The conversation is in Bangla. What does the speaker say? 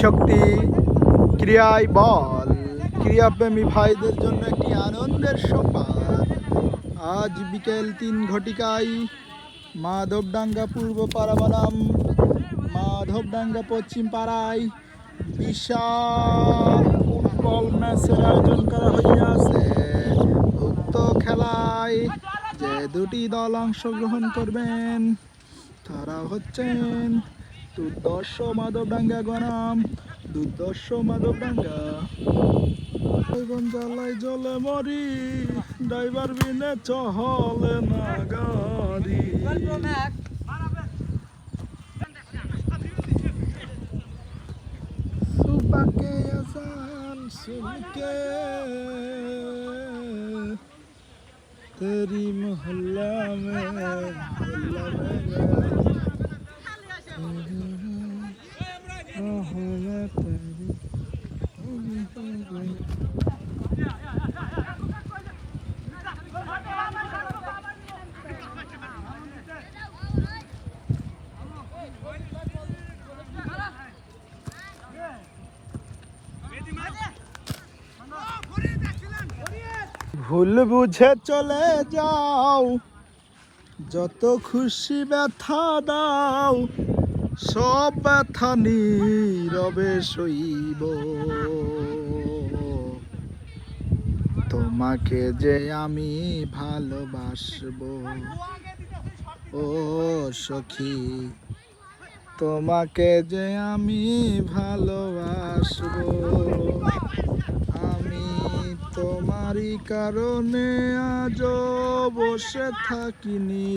শক্তি ক্রিয়ায় বল। ক্রিয়াপ্রেমী ভাইদের জন্য একটি আনন্দের সংবাদ। আজ বিকেল 3 ঘটিকায় মাধবডাঙ্গা পূর্ব পাড়া বনাম মাধবডাঙ্গা পশ্চিম পাড়ায় বিশাল ফুটবল ম্যাচের আয়োজন করা হইয়াছে। উক্ত খেলায় যে দুটি দল অংশগ্রহণ করবেন তারা হচ্ছেন দুর্দর্শ মাধবডাঙ্গা বনাম দুর্দর্শ মাধবডাঙ্গা। জ্বালায় জলে মরি, ড্রাইভার বিনে চহলে না গাড়ি। সুবাকে আসান সুনকে तेरी मोहल्ला में ভুল বুঝে চলে যাও, যত খুশি ব্যথা দাও, সব ব্যথা নীরবে সইব। তোমাকে যে আমি ভালোবাসবো ও সখী, তোমাকে যে আমি ভালোবাসবো। আমি তোমারই কারণে আজও বসে থাকিনি।